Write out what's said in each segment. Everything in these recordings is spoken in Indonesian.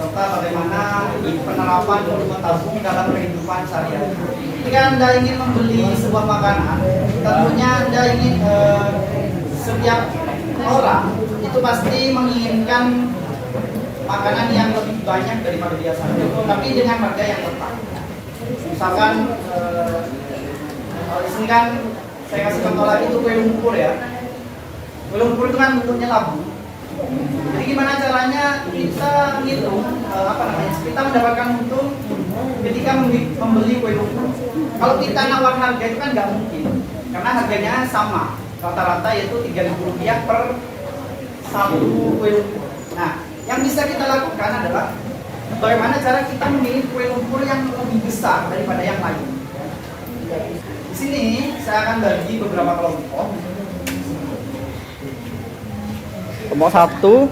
serta bagaimana penerapan volume tabung dalam kehidupan sehari-hari. Ketika Anda ingin membeli sebuah makanan, tentunya Anda ingin setiap orang itu pasti menginginkan makanan yang lebih banyak daripada biasanya, tapi dengan harga yang tepat. Misalkan di sini kan saya kasih contoh lagi itu kue lumpur ya. Kue lumpur itu kan bentuknya labu. Jadi gimana caranya kita ngitung kita mendapatkan untung ketika membeli kue lumpur. Kalau kita nawar harga itu kan nggak mungkin, karena harganya sama rata-rata yaitu Rp3.000 per satu kue lumpur. Nah, yang bisa kita lakukan adalah bagaimana cara kita memilih kue lumpur yang lebih besar daripada yang lain. Di sini saya akan bagi beberapa kelompok. Kelompok 1,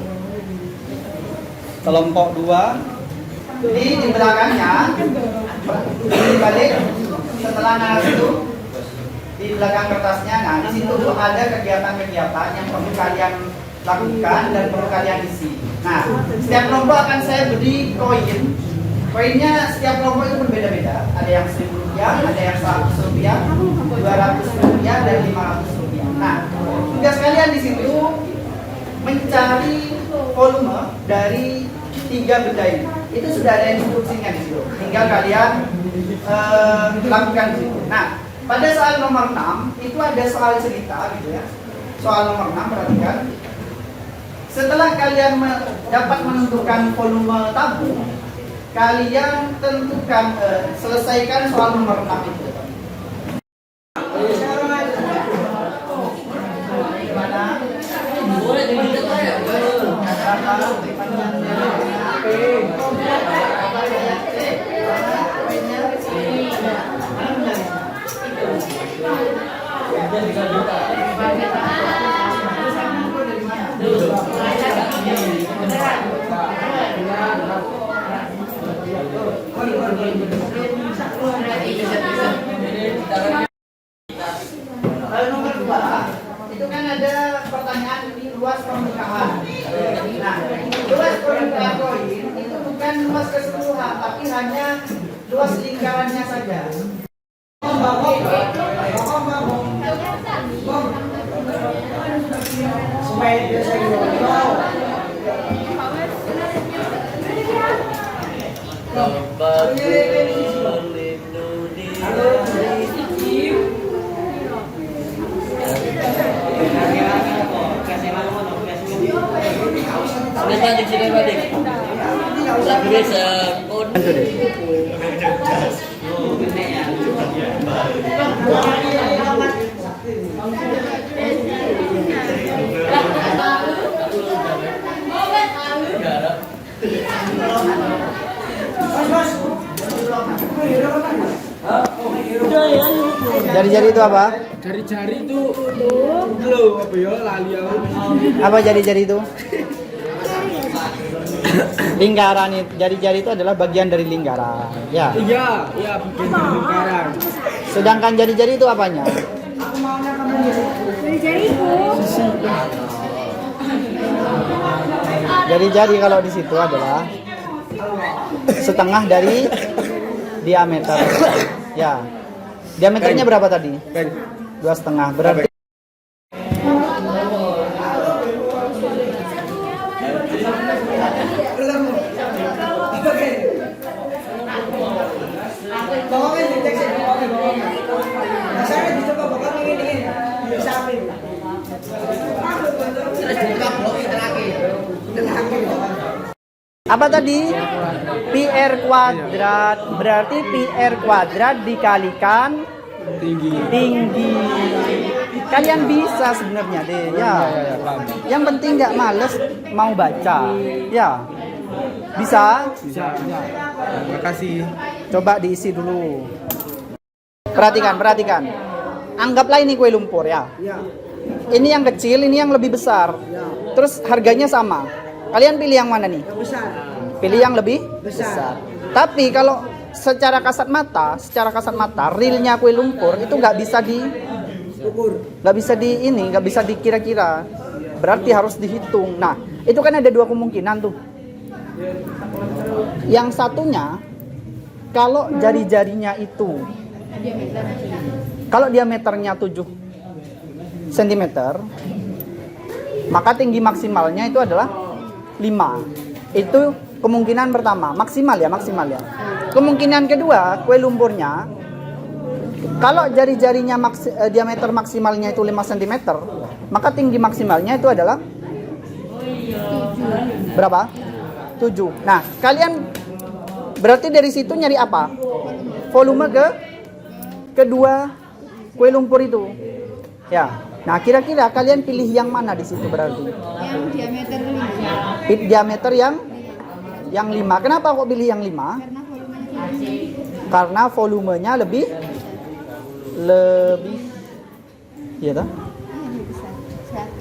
kelompok 2. Di belakangnya, dibalik setelah narasi itu di belakang kertasnya. Nah, di situ ada kegiatan-kegiatan yang perlu kalian lakukan dan perlu kalian isi. Nah, setiap kelompok akan saya beri koin. Koinnya setiap kelompok itu berbeda-beda. Ada yang Rp1.000, ada yang Rp100, Rp200, dan Rp500. Nah, tugas kalian di situ mencari volume dari 3 benda ini. Itu sudah ada instruksinya di situ. Tinggal kalian lakukan di situ. Nah, pada soal nomor 6 itu ada soal cerita gitu ya. Soal nomor 6 perhatikan. Setelah kalian dapat menentukan volume tabung, kalian tentukan selesaikan soal nomor 6 itu. Nomor 2 itu kan ada pertanyaan di luas permukaan. Nah, luas permukaan koin itu bukan luas keseluruhan, tapi hanya luas lingkarannya saja. Jari-jari itu apa? Jari-jari itu lo apa ya lali aku. Apa jari-jari itu? Lingkaran itu. Jari-jari itu adalah bagian dari lingkaran. Ya. Iya, bagian dari lingkaran. Sedangkan jari-jari itu apanya? Jari-jari itu. Jari-jari kalau di situ adalah setengah dari diameter. Ya. Diameternya berapa tadi? 2,5. Berarti apa tadi? PR kuadrat. Berarti PR kuadrat dikalikan tinggi. Kalian bisa sebenarnya deh ya. Yang penting nggak males mau baca. Ya. Bisa? Bisa. Terima kasih. Coba diisi dulu. Perhatikan. Anggaplah ini kue lumpur ya. Ini yang kecil, ini yang lebih besar. Terus harganya sama. Kalian pilih yang mana nih? Yang besar. Pilih yang lebih besar. Tapi kalau secara kasat mata, realnya kue lumpur itu nggak bisa dikira-kira. Berarti harus dihitung. Nah, itu kan ada 2 kemungkinan tuh. Yang satunya, kalau jari-jarinya itu, kalau diameternya 7 cm, maka tinggi maksimalnya itu adalah 5. Itu kemungkinan pertama, maksimal ya. Kemungkinan kedua, kue lumpurnya, kalau jari-jarinya diameter maksimalnya itu 5 cm, maka tinggi maksimalnya itu adalah berapa? 7. Nah, kalian berarti dari situ nyari apa? Volume kedua kue lumpur itu. Ya. Nah, kira-kira kalian pilih yang mana di situ berarti? Yang diameter 5. Diameter yang 5. Kenapa kok pilih yang 5? Karena volumenya lebih iya toh? Lebih besar.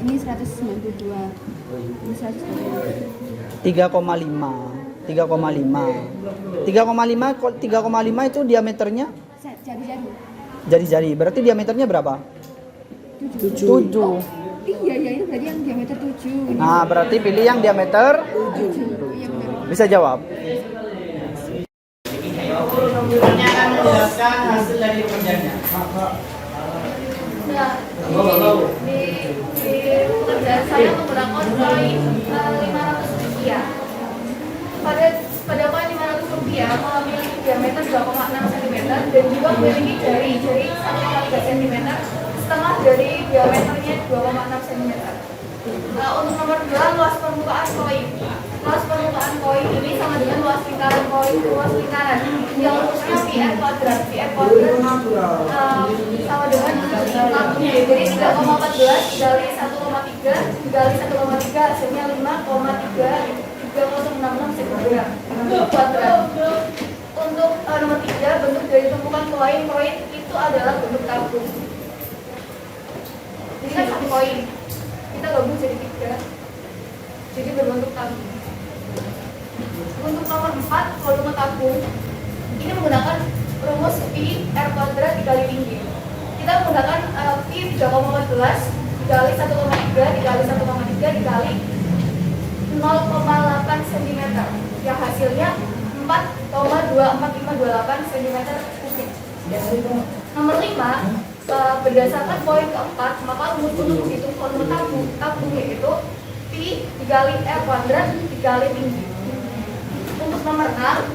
Ini 192. Ini 192. 3,5. 3,5 itu diameternya Jari-jari. jari-jari. Berarti diameternya berapa? 7. Iya, itu berarti yang diameter 7. Nah, berarti pilih yang diameter 7. Iya benar. bisa jawab. Ini akan menjelaskan hasil dari pekerjaannya. Nah, di pekerjaan saya menggunakan koin 500 rupiah. Pada koin 500 rupiah memiliki diameter 2,6 cm dan juga memiliki jari 1,3 cm, setengah dari diameternya 2,6 cm. Untuk nomor 2, luas permukaan koin. Luas permukaan koin ini sama dengan luas lingkaran koin, luas lingkaran yang luasnya PR kuadrat. PR kuadrat sama dengan tabungnya. Jadi 3,14 dikali 1,3 dikali 1,3 hasilnya 5,33066 cm kuadrat. Untuk nomor 3, bentuk dari tumpukan koin itu adalah bentuk tabung. Jadi kan satu koin kita gabung jadi 3, jadi berbentuk tabung. Untuk nomor 4, volume tabung ini menggunakan rumus pi r kuadrat dikali tinggi. Kita menggunakan pi 3,14 dikali 1,3 dikali 1,3 dikali 0,8 cm yang hasilnya 4,24528 cm kubik. Nomor 5, berdasarkan poin keempat, maka rumus untuk menghitung volume tabung yaitu pi dikali r kuadrat dikali tinggi. Untuk nomor 6,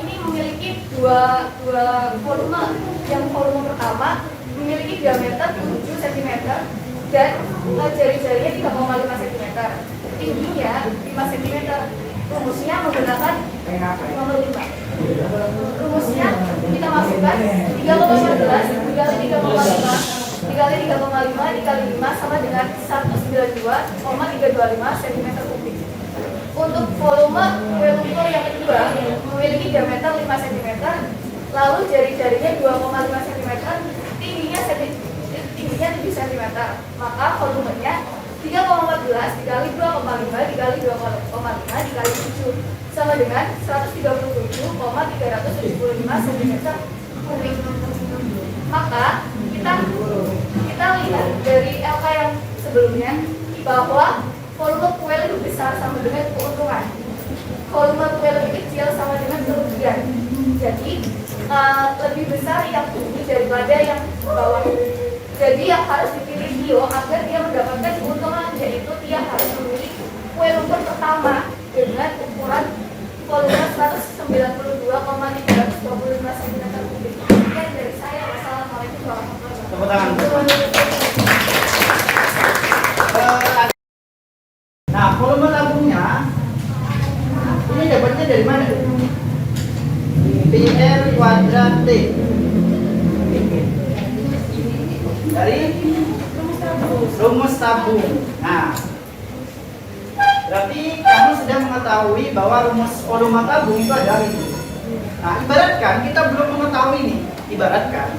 ini memiliki dua volume. Yang volume pertama memiliki diameter 7 cm dan jari-jarinya 3,5 cm, tingginya 5 cm. Rumusnya menggunakan nomor 5. Rumusnya kita masukkan 3,14 dikali 3,5 dikali 3,5 dikali 5 sama dengan 192,325 cm kubik. Untuk volume kue lumpur yang kedua memiliki diameter 5 cm, lalu jari-jarinya 2,5 cm, tingginya 7 cm, maka volumenya 3,14 dikali 2,5 dikali 2,5 dikali 7 sama dengan 137,375 cm kubik. Maka kita lihat dari LK yang sebelumnya bahwa volume kue lebih besar sama dengan keuntungan, volume kue lebih kecil sama dengan kerugian. Jadi lebih besar yang tinggi daripada yang bawah. Jadi yang harus dipilih Dio agar dia mendapatkan keuntungan, yaitu dia harus memilih kue lumpur pertama dengan ukuran volume 192,325 cm kubik. Sekian dari saya. Wassalamualaikum warahmatullahi wabarakatuh. Nah, volume tabungnya ini dapatnya dari mana? PR kuadrat T. Dari rumus tabung. Nah, berarti kamu sudah mengetahui bahwa rumus volume tabung itu adalah ini. Nah, ibaratkan kita belum mengetahui ini. Ibaratkan.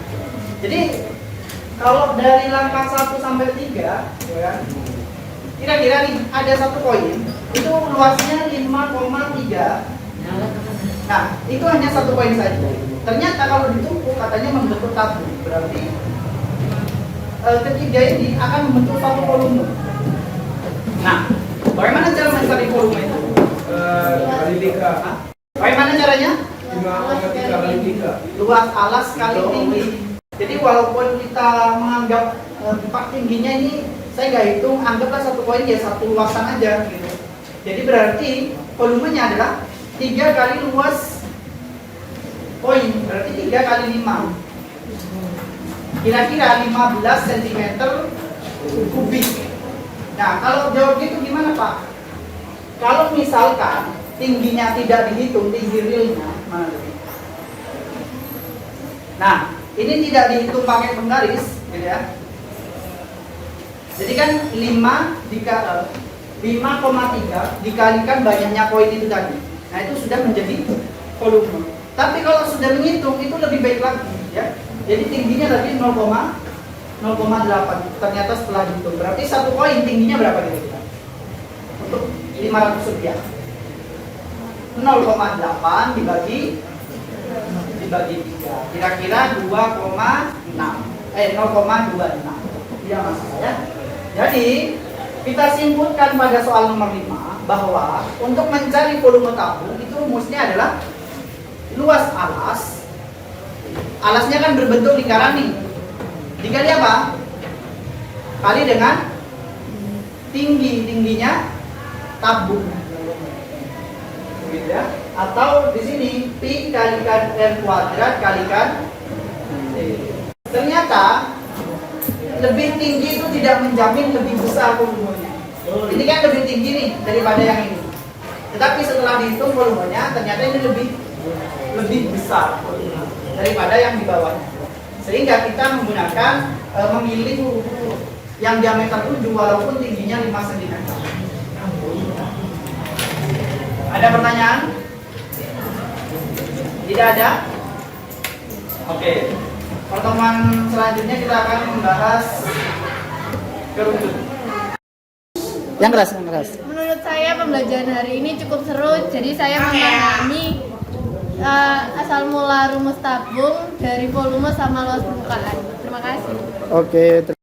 Jadi kalau dari langkah 1 sampai 3, ya kan? Kira-kira nih ada satu koin itu luasnya 5,3. Nah, itu hanya satu koin saja. Ternyata kalau ditumpuk katanya membentuk tabung. Berarti ketiga ini akan membentuk satu volume. Nah, bagaimana cara mencari volume itu? Kali 3. Hah? Bagaimana caranya? 5,3 kali 3. Luas alas kali tinggi. Jadi walaupun kita menganggap pak tingginya ini saya nggak hitung, anggaplah satu koin ya satu luasan aja gitu. Jadi berarti volumenya adalah 3 kali luas koin, berarti 3 kali 5. Kira-kira 15 cm kubik. Nah, kalau jawab gitu gimana Pak? Kalau misalkan tingginya tidak dihitung, tinggi realnya mana lebih? Nah, ini tidak dihitung pakai penggaris, gitu ya. Jadi kan 5,3 dikalikan banyaknya koin itu tadi. Nah, itu sudah menjadi volume. Tapi kalau sudah menghitung itu lebih baik lagi, ya. Jadi tingginya tadi 0,8. Ternyata setelah dihitung berarti satu koin tingginya berapa kira-kira? Untuk 500 rupiah. 0,8 dibagi 3. Kira-kira 2,6. 0,26. Tidak masalah ya. Jadi kita simpulkan pada soal nomor 5 bahwa untuk mencari volume tabung itu rumusnya adalah luas alas. Alasnya kan berbentuk lingkaran nih. Dikali apa? Kali dengan tingginya tabung. Gitu ya. Atau di sini pi kalikan r kuadrat kalikan d. Ternyata lebih tinggi itu tidak menjamin lebih besar volumenya. Ini kan lebih tinggi nih daripada yang ini. Tetapi setelah dihitung volumenya ternyata ini lebih besar daripada yang di bawahnya. Sehingga kita menggunakan memilih yang diameter 7 walaupun tingginya 5 cm. Ada pertanyaan? Tidak ada? Oke. Pertemuan selanjutnya kita akan membahas kerucut. Yang keras. Menurut saya pembelajaran hari ini cukup seru, jadi saya memahami asal mula rumus tabung dari volume sama luas permukaan. Terima kasih. Oke.